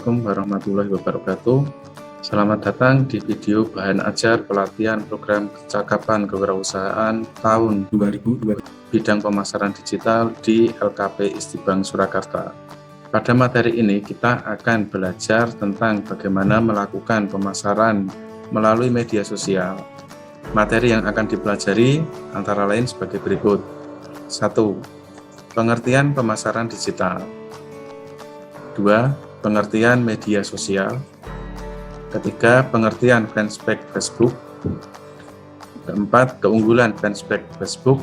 Assalamualaikum warahmatullahi wabarakatuh. Selamat datang di video bahan ajar pelatihan program kecakapan kewirausahaan tahun 2020 bidang pemasaran digital di LKP Istibank Surakarta. Pada materi ini kita akan belajar tentang bagaimana melakukan pemasaran melalui media sosial. Materi yang akan dipelajari antara lain sebagai berikut. 1. Pengertian pemasaran digital. 2. Pengertian media sosial. Ketiga, pengertian fanspage Facebook. Keempat, keunggulan fanspage Facebook.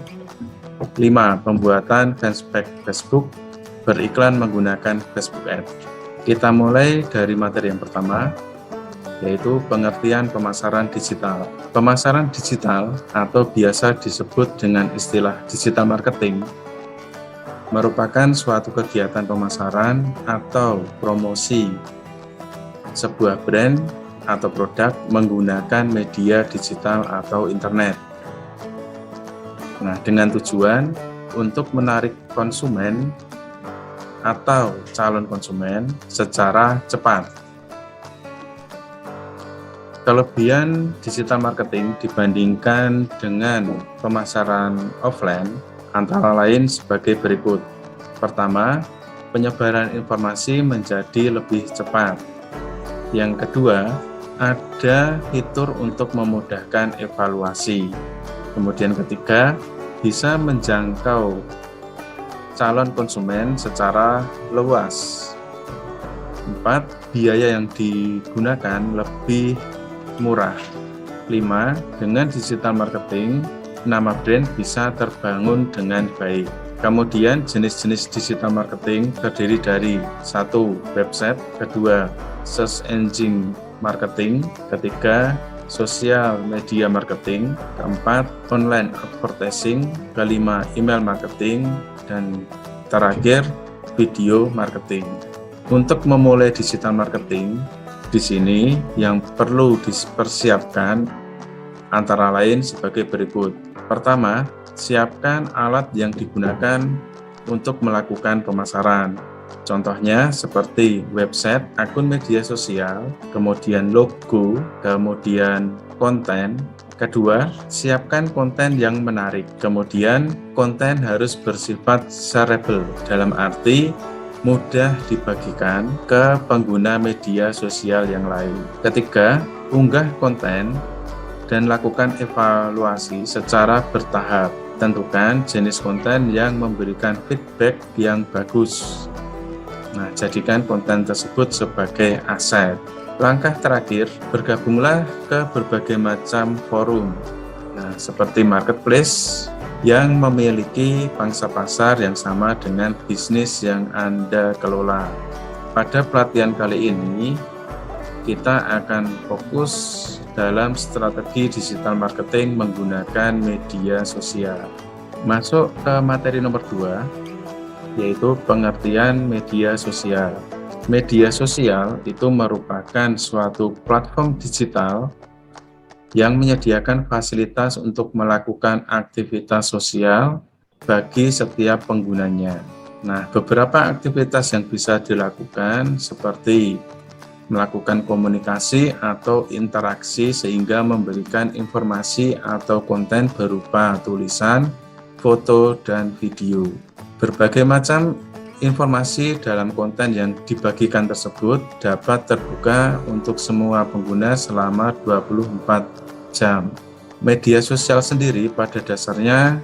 5. Pembuatan fanspage Facebook, beriklan menggunakan Facebook Ads. Kita mulai dari materi yang pertama, yaitu pengertian pemasaran digital. Pemasaran digital atau biasa disebut dengan istilah digital marketing merupakan suatu kegiatan pemasaran atau promosi sebuah brand atau produk menggunakan media digital atau internet. Nah, dengan tujuan untuk menarik konsumen atau calon konsumen secara cepat. Kelebihan digital marketing dibandingkan dengan pemasaran offline antara lain sebagai berikut. Pertama, penyebaran informasi menjadi lebih cepat. Yang kedua, ada fitur untuk memudahkan evaluasi. Kemudian ketiga, bisa menjangkau calon konsumen secara luas. 4. Biaya yang digunakan lebih murah. 5. Dengan digital marketing, nama brand bisa terbangun dengan baik. Kemudian jenis-jenis digital marketing terdiri dari 1. Website, kedua search engine marketing, ketiga social media marketing, keempat online advertising, kelima email marketing, dan terakhir video marketing. Untuk memulai digital marketing, di sini yang perlu dipersiapkan antara lain sebagai berikut. Pertama, siapkan alat yang digunakan untuk melakukan pemasaran. Contohnya seperti website, akun media sosial, kemudian logo, kemudian konten. Kedua, siapkan konten yang menarik. Kemudian, konten harus bersifat shareable, dalam arti mudah dibagikan ke pengguna media sosial yang lain. Ketiga, unggah konten dan lakukan evaluasi secara bertahap. Tentukan jenis konten yang memberikan feedback yang bagus. Nah, jadikan konten tersebut sebagai aset. Langkah terakhir, bergabunglah ke berbagai macam forum. Nah, seperti marketplace yang memiliki pangsa pasar yang sama dengan bisnis yang Anda kelola. Pada pelatihan kali ini, kita akan fokus dalam strategi digital marketing menggunakan media sosial. Masuk ke materi nomor 2, yaitu pengertian media sosial. Media sosial itu merupakan suatu platform digital yang menyediakan fasilitas untuk melakukan aktivitas sosial bagi setiap penggunanya. Nah, beberapa aktivitas yang bisa dilakukan seperti melakukan komunikasi atau interaksi sehingga memberikan informasi atau konten berupa tulisan, foto, dan video. Berbagai macam informasi dalam konten yang dibagikan tersebut dapat terbuka untuk semua pengguna selama 24 jam. Media sosial sendiri pada dasarnya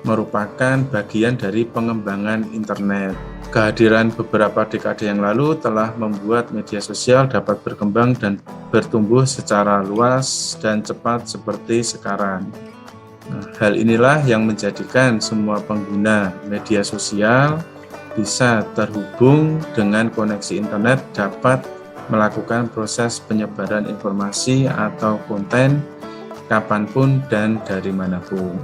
merupakan bagian dari pengembangan internet. Kehadiran beberapa dekade yang lalu telah membuat media sosial dapat berkembang dan bertumbuh secara luas dan cepat seperti sekarang. Nah, hal inilah yang menjadikan semua pengguna media sosial bisa terhubung dengan koneksi internet, dapat melakukan proses penyebaran informasi atau konten kapanpun dan dari manapun.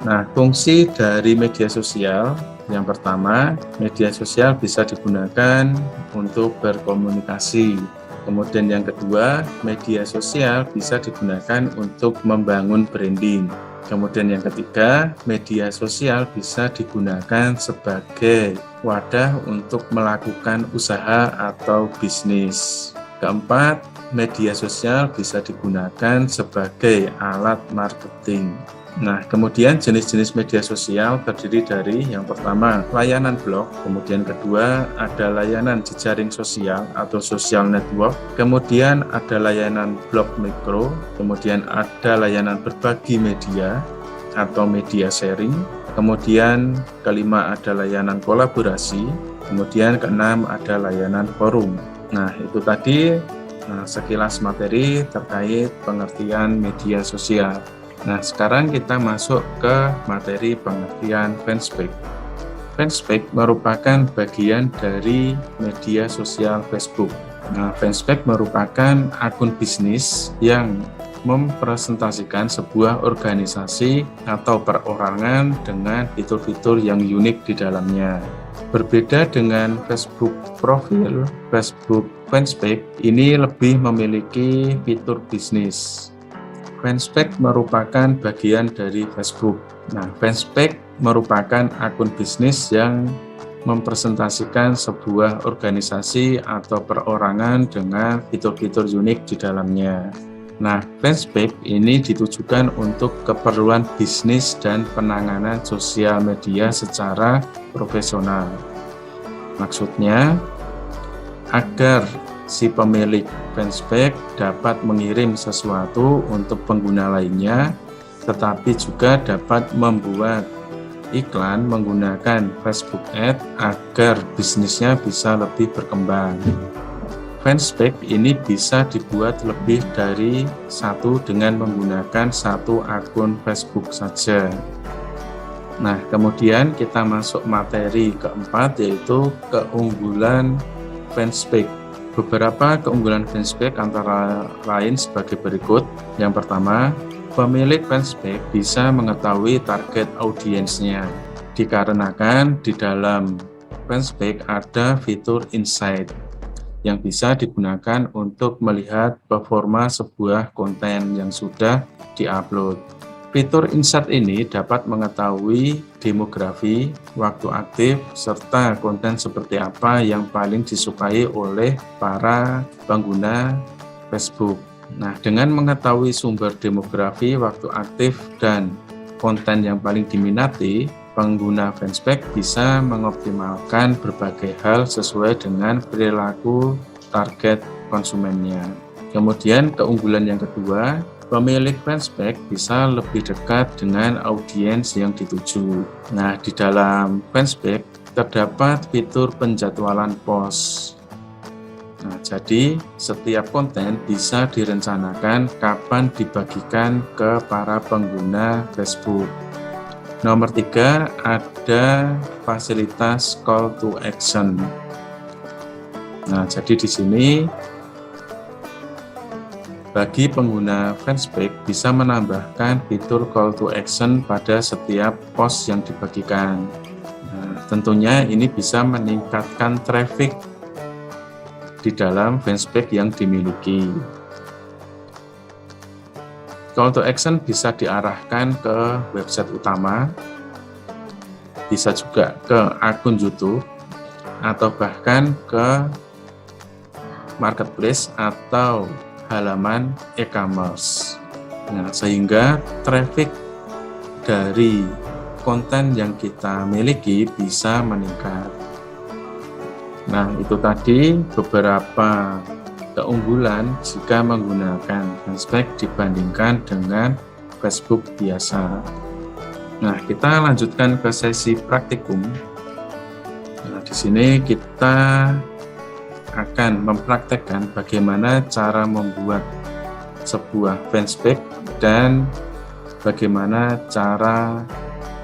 Nah, fungsi dari media sosial, yang pertama, media sosial bisa digunakan untuk berkomunikasi. Kemudian yang kedua, media sosial bisa digunakan untuk membangun branding. Kemudian yang ketiga, media sosial bisa digunakan sebagai wadah untuk melakukan usaha atau bisnis. Keempat, media sosial bisa digunakan sebagai alat marketing. Nah, kemudian jenis-jenis media sosial terdiri dari yang pertama, layanan blog, kemudian kedua ada layanan jejaring sosial atau social network, kemudian ada layanan blog mikro, kemudian ada layanan berbagi media atau media sharing, kemudian kelima ada layanan kolaborasi, kemudian keenam ada layanan forum. Nah, itu tadi sekilas materi terkait pengertian media sosial. Nah, sekarang kita masuk ke materi pengertian fanspage. Fanspage merupakan bagian dari media sosial Facebook. Nah, fanspage merupakan akun bisnis yang mempresentasikan sebuah organisasi atau perorangan dengan fitur-fitur yang unik di dalamnya. Berbeda dengan Facebook profil, Facebook fanspage ini lebih memiliki fitur bisnis. Fanspage merupakan bagian dari Facebook. Nah, fanspage merupakan akun bisnis yang mempresentasikan sebuah organisasi atau perorangan dengan fitur-fitur unik di dalamnya. Nah, fanspage ini ditujukan untuk keperluan bisnis dan penanganan sosial media secara profesional. Maksudnya, agar si pemilik fanspage dapat mengirim sesuatu untuk pengguna lainnya, tetapi juga dapat membuat iklan menggunakan Facebook Ad agar bisnisnya bisa lebih berkembang. Fanspage ini bisa dibuat lebih dari satu dengan menggunakan satu akun Facebook saja. Nah, kemudian kita masuk materi keempat, yaitu keunggulan fanspage. Beberapa keunggulan fanspage antara lain sebagai berikut. Yang pertama, pemilik fanspage bisa mengetahui target audiensnya, dikarenakan di dalam fanspage ada fitur insight yang bisa digunakan untuk melihat performa sebuah konten yang sudah diupload. Fitur insight ini dapat mengetahui demografi, waktu aktif, serta konten seperti apa yang paling disukai oleh para pengguna Facebook. Nah, dengan mengetahui sumber demografi, waktu aktif, dan konten yang paling diminati, pengguna fanspage bisa mengoptimalkan berbagai hal sesuai dengan perilaku target konsumennya. Kemudian keunggulan yang kedua, pemilik fanspage bisa lebih dekat dengan audiens yang dituju. Nah, di dalam fanspage terdapat fitur penjadwalan post. Nah, jadi setiap konten bisa direncanakan kapan dibagikan ke para pengguna Facebook. Nomor 3, ada fasilitas call to action. Nah, jadi di sini bagi pengguna fanspage bisa menambahkan fitur call to action pada setiap post yang dibagikan. Nah, tentunya ini bisa meningkatkan traffic di dalam fanspage yang dimiliki. Call to action bisa diarahkan ke website utama, bisa juga ke akun YouTube, atau bahkan ke marketplace atau halaman e-commerce. Nah, sehingga traffic dari konten yang kita miliki bisa meningkat. Nah, itu tadi beberapa keunggulan jika menggunakan fanspage dibandingkan dengan Facebook biasa. Nah, kita lanjutkan ke sesi praktikum. Nah, di sini kita akan mempraktekkan bagaimana cara membuat sebuah fanspage dan bagaimana cara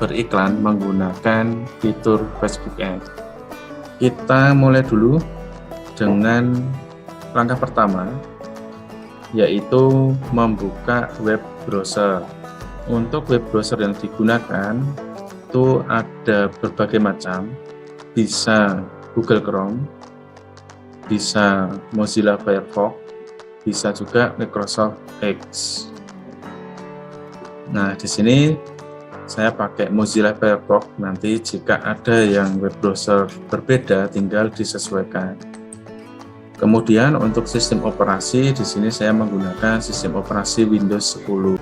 beriklan menggunakan fitur Facebook Ads. Kita mulai dulu dengan langkah pertama, yaitu membuka web browser. Untuk web browser yang digunakan itu ada berbagai macam, bisa Google Chrome, bisa Mozilla Firefox, bisa juga Microsoft Edge. Nah, di sini saya pakai Mozilla Firefox. Nanti jika ada yang web browser berbeda, tinggal disesuaikan. Kemudian untuk sistem operasi, di sini saya menggunakan sistem operasi Windows 10.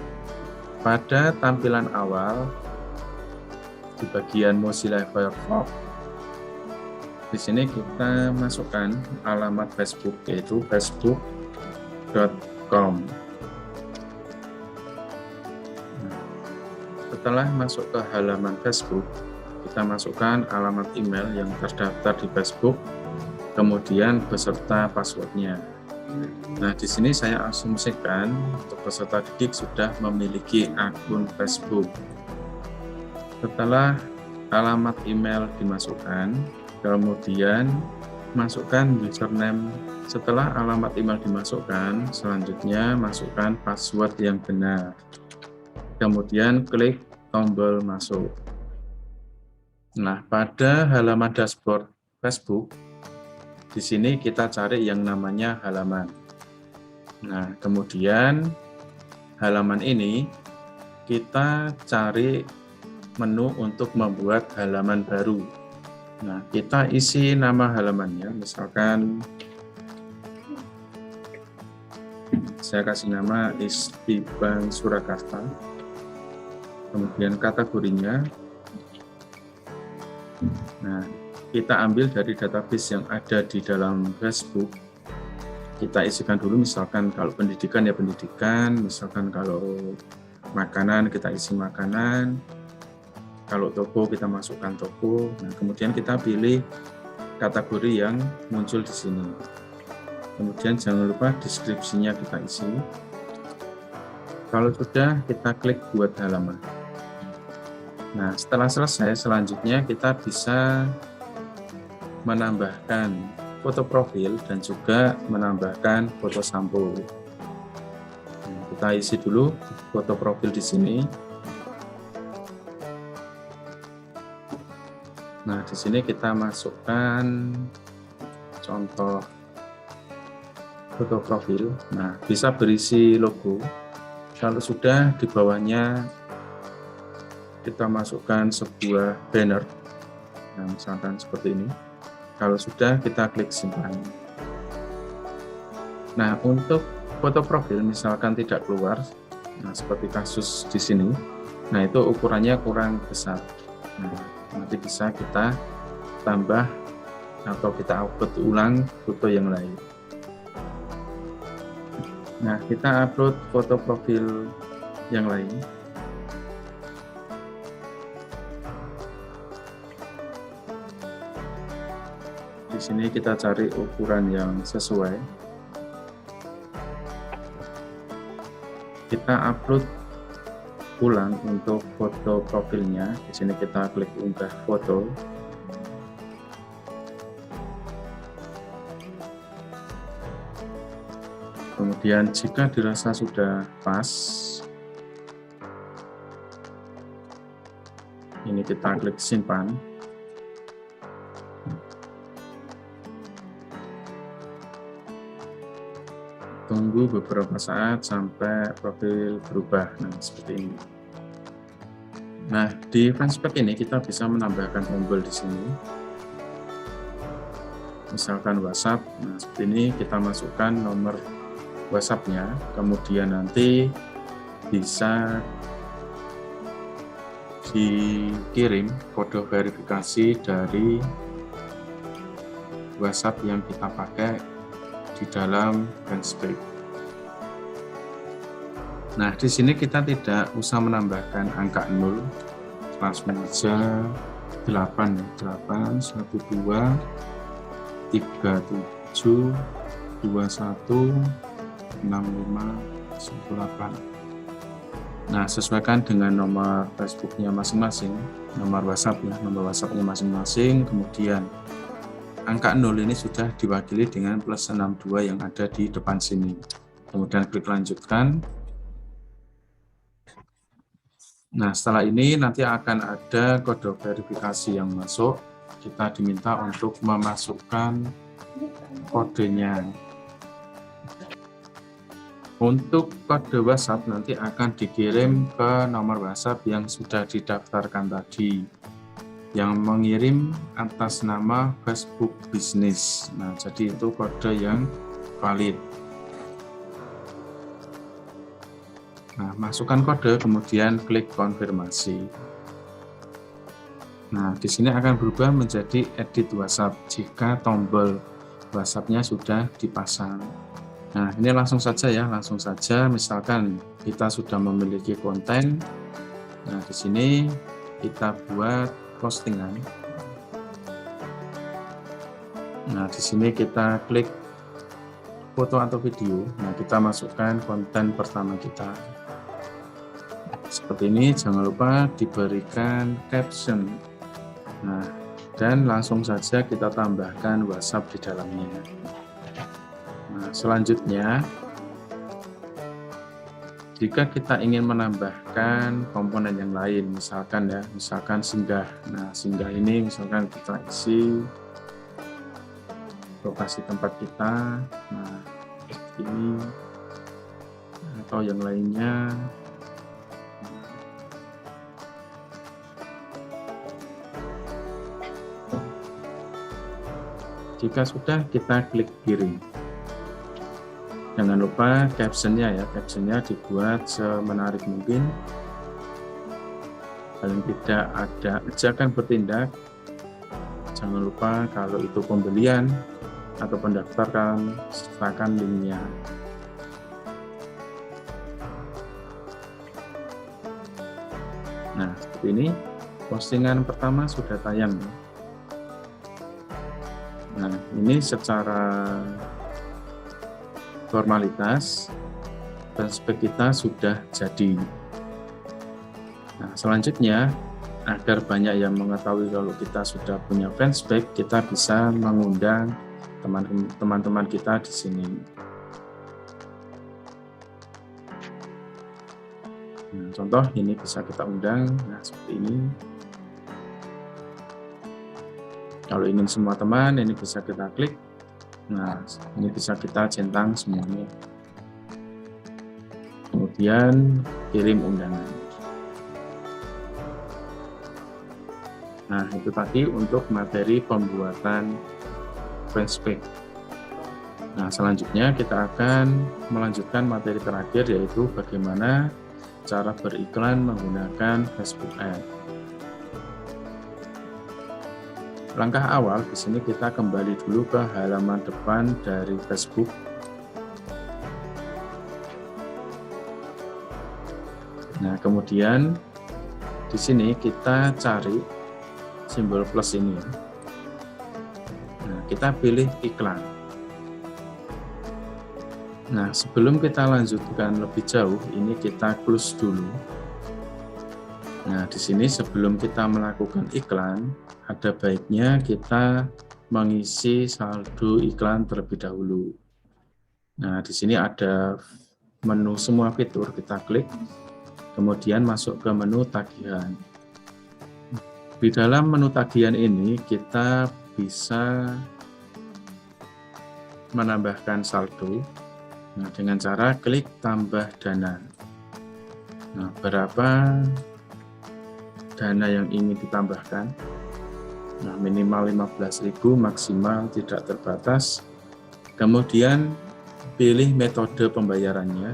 Pada tampilan awal di bagian Mozilla Firefox, di sini kita masukkan alamat Facebook, yaitu facebook.com. Setelah masuk ke halaman Facebook, kita masukkan alamat email yang terdaftar di Facebook, kemudian beserta passwordnya. Nah, di sini saya asumsikan untuk peserta didik sudah memiliki akun Facebook. Setelah alamat email dimasukkan, kemudian masukkan username. Setelah alamat email dimasukkan, selanjutnya masukkan password yang benar. Kemudian klik tombol masuk. Nah, pada halaman dashboard Facebook, di sini kita cari yang namanya halaman. Nah, kemudian halaman ini kita cari menu untuk membuat halaman baru. Nah, kita isi nama halamannya, misalkan saya kasih nama ISTI Bank Surakarta. Kemudian kategorinya, nah, kita ambil dari database yang ada di dalam Facebook. Kita isikan dulu, misalkan kalau pendidikan ya pendidikan, misalkan kalau makanan kita isi makanan, kalau toko kita masukkan toko. Nah, kemudian kita pilih kategori yang muncul di sini. Kemudian jangan lupa deskripsinya kita isi. Kalau sudah, kita klik buat halaman. Nah, setelah selesai, selanjutnya kita bisa menambahkan foto profil dan juga menambahkan foto sampul. Nah, kita isi dulu foto profil di sini. Nah, di sini kita masukkan contoh foto profil. Nah, bisa berisi logo. Kalau sudah, di bawahnya kita masukkan sebuah banner. Nah, misalkan seperti ini. Kalau sudah, kita klik simpan. Nah, untuk foto profil misalkan tidak keluar, nah seperti kasus di sini, nah itu ukurannya kurang besar. Nah, nanti bisa kita tambah atau kita upload ulang foto yang lain. Nah, kita upload foto profil yang lain. Di sini kita cari ukuran yang sesuai. Kita upload ulang untuk foto profilnya. Di sini kita klik unggah foto. Kemudian jika dirasa sudah pas, ini kita klik simpan. Tunggu beberapa saat sampai profil berubah. Nah, seperti ini. Nah, di fanspage ini kita bisa menambahkan tombol di sini. Misalkan WhatsApp. Nah, seperti ini kita masukkan nomor WhatsApp-nya, kemudian nanti bisa dikirim kode verifikasi dari WhatsApp yang kita pakai di dalam fanspage. Nah, di sini kita tidak usah menambahkan angka 0, langsung saja 8, 8, 1, 2, 3, 7, 21, 65, 18. Nah, sesuaikan dengan nomor Facebooknya masing-masing, nomor WhatsApp-nya, masing-masing, kemudian angka 0 ini sudah diwakili dengan plus 62 yang ada di depan sini. Kemudian klik lanjutkan. Nah, setelah ini nanti akan ada kode verifikasi yang masuk. Kita diminta untuk memasukkan kodenya. Untuk kode WhatsApp nanti akan dikirim ke nomor WhatsApp yang sudah didaftarkan tadi, yang mengirim atas nama Facebook Business. Nah, jadi itu kode yang valid. Nah, masukkan kode, kemudian klik konfirmasi. Nah, di sini akan berubah menjadi edit WhatsApp jika tombol WhatsApp-nya sudah dipasang. Nah, ini langsung saja ya, langsung saja. Misalkan kita sudah memiliki konten. Nah, di sini kita buat postingan. Nah, di sini kita klik foto atau video. Nah, kita masukkan konten pertama kita. Seperti ini, jangan lupa diberikan caption. Nah, dan langsung saja kita tambahkan WhatsApp di dalamnya. Nah, selanjutnya, jika kita ingin menambahkan komponen yang lain, misalkan singgah. Nah, singgah ini misalkan kita isi lokasi tempat kita, nah seperti ini, atau yang lainnya. Jika sudah, kita klik kirim. Jangan lupa captionnya ya, captionnya dibuat semenarik mungkin. Paling tidak ada ajakan bertindak. Jangan lupa kalau itu pembelian atau pendaftaran, sertakan linknya. Nah, seperti ini, postingan pertama sudah tayang. Nah, ini secara formalitas fanspage kita sudah jadi. Nah, selanjutnya, agar banyak yang mengetahui kalau kita sudah punya fanspage, kita bisa mengundang teman-teman kita di sini. Nah, contoh ini bisa kita undang. Nah, seperti ini. Kalau ingin semua teman, ini bisa kita klik. Nah, ini bisa kita centang semuanya. Kemudian kirim undangan. Nah, itu tadi untuk materi pembuatan fanspage. Nah, selanjutnya kita akan melanjutkan materi terakhir, yaitu bagaimana cara beriklan menggunakan Facebook Ads. Langkah awal di sini kita kembali dulu ke halaman depan dari Facebook. Nah, kemudian di sini kita cari simbol plus ini. Nah, kita pilih iklan. Nah, sebelum kita lanjutkan lebih jauh, ini kita close dulu. Nah, di sini sebelum kita melakukan iklan, ada baiknya kita mengisi saldo iklan terlebih dahulu. Nah, di sini ada menu semua fitur, kita klik, kemudian masuk ke menu tagihan. Di dalam menu tagihan ini kita bisa menambahkan saldo. Nah, dengan cara klik tambah dana. Nah, berapa dana yang ingin ditambahkan? Nah, minimal 15.000, maksimal tidak terbatas. Kemudian pilih metode pembayarannya.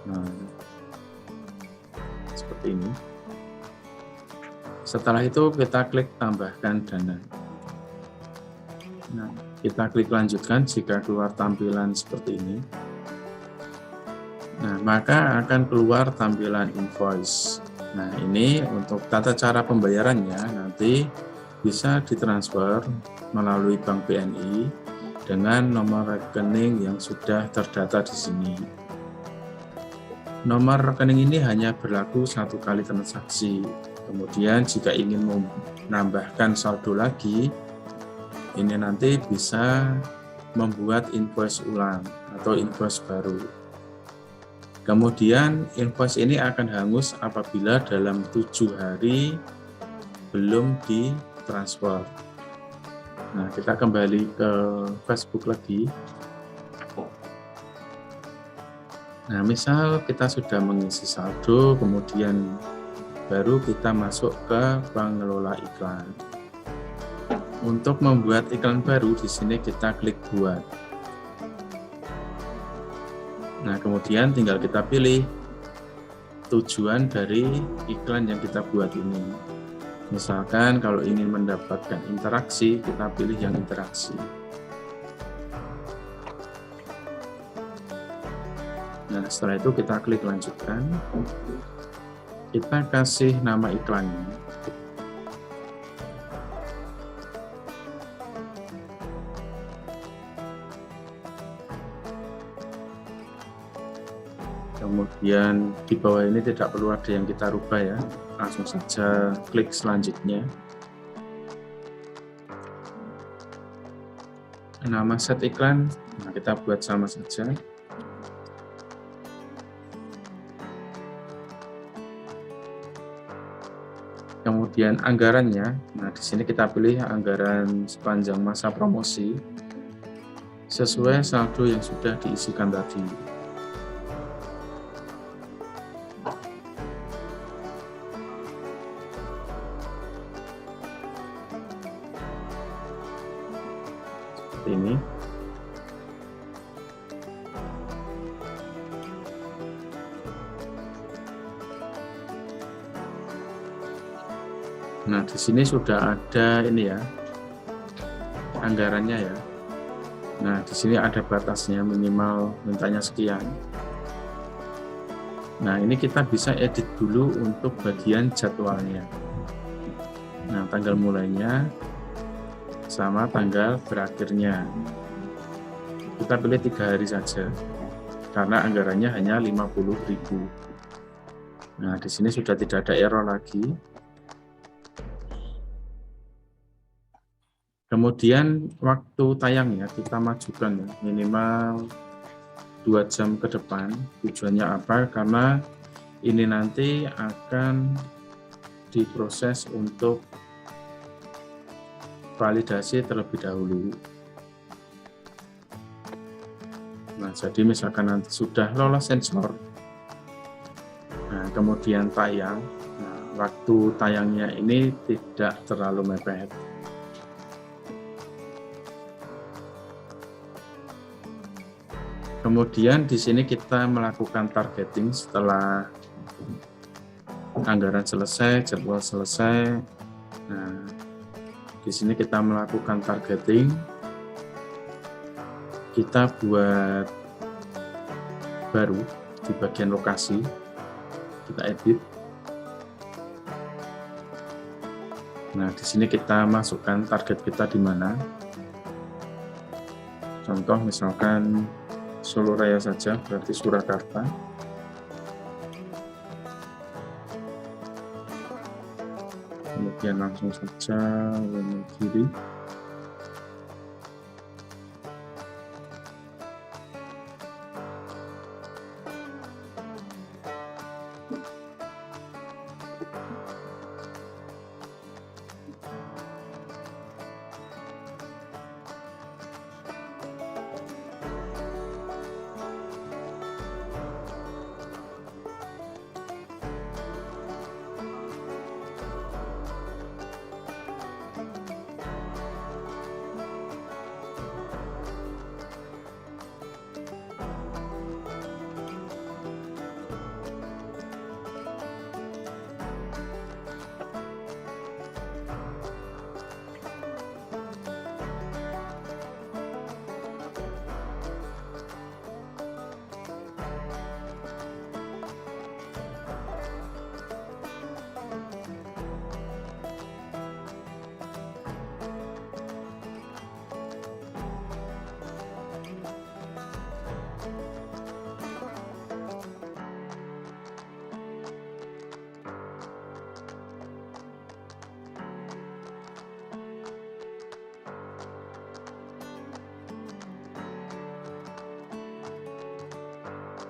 Nah, seperti ini. Setelah itu kita klik tambahkan dana. Nah, kita klik lanjutkan jika keluar tampilan seperti ini. Nah, maka akan keluar tampilan invoice. Nah, ini untuk tata cara pembayarannya nanti bisa ditransfer melalui Bank BNI dengan nomor rekening yang sudah terdata di sini. Nomor rekening ini hanya berlaku 1 kali transaksi. Kemudian jika ingin menambahkan saldo lagi, ini nanti bisa membuat invoice ulang atau invoice baru. Kemudian invoice ini akan hangus apabila dalam 7 hari belum ditransfer. Nah, kita kembali ke Facebook lagi. Nah, misal kita sudah mengisi saldo, kemudian baru kita masuk ke pengelola iklan. Untuk membuat iklan baru, di sini kita klik buat. Nah, kemudian tinggal kita pilih tujuan dari iklan yang kita buat ini. Misalkan kalau ingin mendapatkan interaksi, kita pilih yang interaksi. Nah, setelah itu kita klik lanjutkan. Kita kasih nama iklannya. Kemudian di bawah ini tidak perlu ada yang kita rubah ya. Langsung saja klik selanjutnya. Nama set iklan, nah kita buat sama saja. Kemudian anggarannya, nah di sini kita pilih anggaran sepanjang masa promosi sesuai saldo yang sudah diisikan tadi. Seperti ini. Nah, di sini sudah ada ini ya, anggarannya ya. Nah, di sini ada batasnya, minimal mintanya sekian. Nah, ini kita bisa edit dulu untuk bagian jadwalnya. Nah, tanggal mulainya sama tanggal berakhirnya. Kita pilih 3 hari saja, karena anggarannya hanya 50.000. Nah, di sini sudah tidak ada error lagi. Kemudian waktu tayangnya kita majukan ya, minimal 2 jam ke depan. Tujuannya apa? Karena ini nanti akan diproses untuk validasi terlebih dahulu. Nah, jadi misalkan nanti sudah lolos sensor, nah kemudian tayang, nah, waktu tayangnya ini tidak terlalu mepet. Kemudian di sini kita melakukan targeting setelah anggaran selesai, jadwal selesai. Nah, di sini kita melakukan targeting. Kita buat baru di bagian lokasi. Kita edit. Nah, di sini kita masukkan target kita di mana. Contoh misalkan Solo Raya saja, berarti Surakarta. Kemudian langsung saja Wonogiri.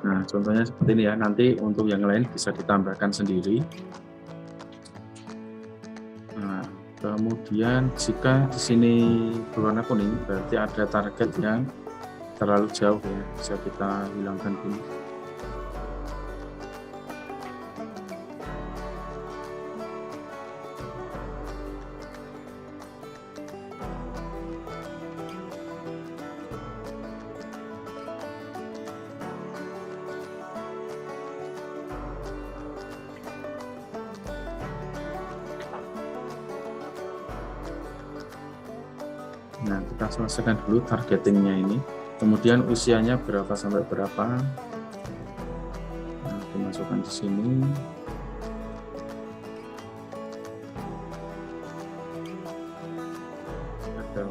Nah, contohnya seperti ini ya. Nanti untuk yang lain bisa ditambahkan sendiri. Nah, kemudian jika di sini berwarna kuning, berarti ada target yang terlalu jauh ya. Bisa kita hilangkan dulu. Nah, kita selesaikan dulu targetingnya ini. Kemudian usianya berapa sampai berapa. Nah, dimasukkan di sini. Ada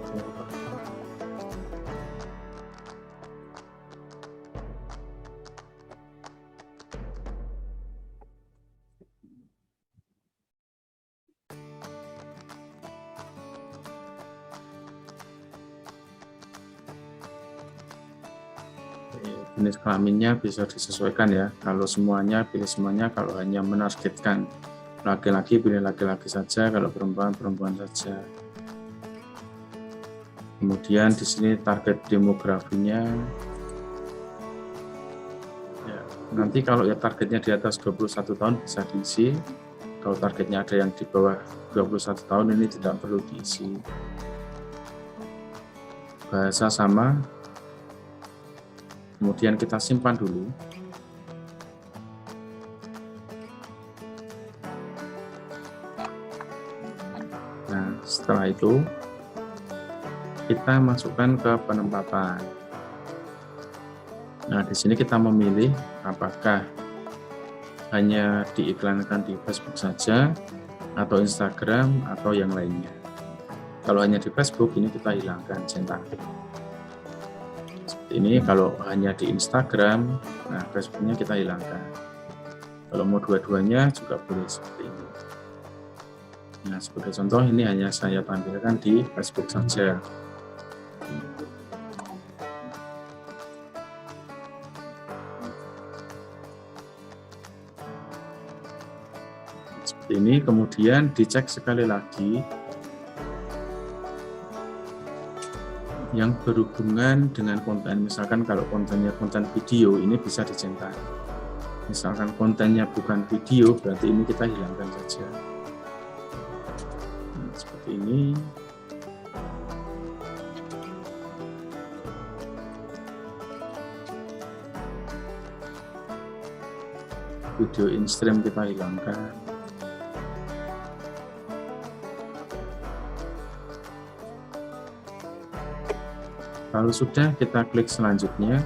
jenis kelaminnya bisa disesuaikan ya. Kalau semuanya pilih semuanya, kalau hanya menargetkan laki-laki pilih laki-laki saja, kalau perempuan perempuan saja. Kemudian di sini target demografinya. Ya, nanti kalau ya targetnya di atas 21 tahun bisa diisi. Kalau targetnya ada yang di bawah 21 tahun ini tidak perlu diisi. Bahasa sama. Kemudian kita simpan dulu. Nah, setelah itu kita masukkan ke penempatan. Nah, di sini kita memilih apakah hanya diiklankan di Facebook saja, atau Instagram, atau yang lainnya. Kalau hanya di Facebook, ini kita hilangkan centang. Ini kalau hanya di Instagram, nah Facebooknya kita hilangkan. Kalau mau dua-duanya juga boleh seperti ini. Nah, sebagai contoh ini hanya saya tampilkan di Facebook saja. Seperti ini, kemudian dicek sekali lagi yang berhubungan dengan konten. Misalkan kalau kontennya konten video, ini bisa dicentang. Misalkan kontennya bukan video, berarti ini kita hilangkan saja. Nah, seperti ini. Video in-stream kita hilangkan. Kalau sudah, kita klik selanjutnya.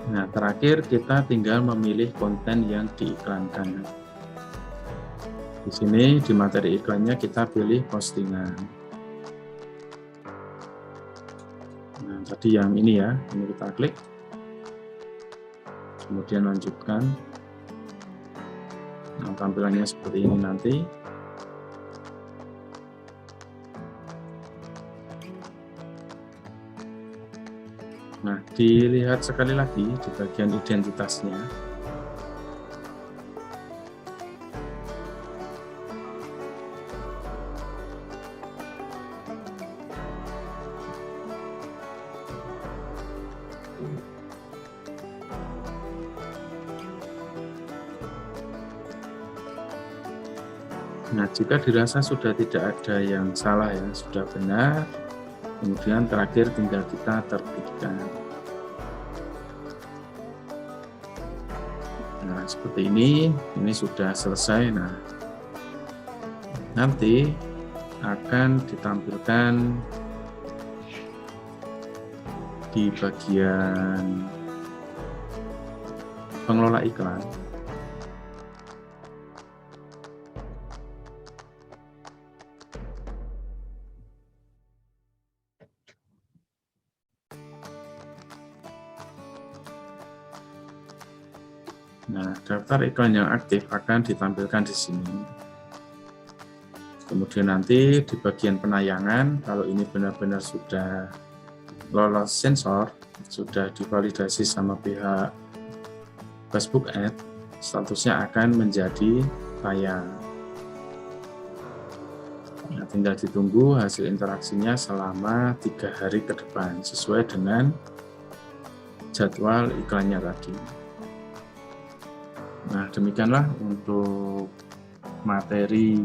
Nah, terakhir kita tinggal memilih konten yang diiklankan. Di sini di materi iklannya kita pilih postingan. Nah, tadi yang ini ya, ini kita klik. Kemudian lanjutkan. Nah, tampilannya seperti ini nanti. Nah, dilihat sekali lagi di bagian identitasnya. Nah, jika dirasa sudah tidak ada yang salah ya, sudah benar, kemudian terakhir tinggal kita terbitkan. Nah, seperti ini sudah selesai. Nah, nanti akan ditampilkan di bagian pengelola iklan. Nah, daftar iklan yang aktif akan ditampilkan di sini. Kemudian nanti di bagian penayangan, kalau ini benar-benar sudah lolos sensor, sudah divalidasi sama pihak Facebook Ads, statusnya akan menjadi tayang. Nah, tinggal ditunggu hasil interaksinya selama 3 hari ke depan, sesuai dengan jadwal iklannya tadi. Nah, demikianlah untuk materi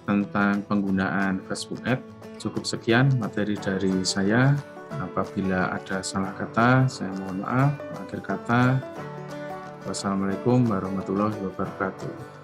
tentang penggunaan Facebook Ads. Cukup sekian materi dari saya. Apabila ada salah kata, saya mohon maaf. Akhir kata, wassalamualaikum warahmatullahi wabarakatuh.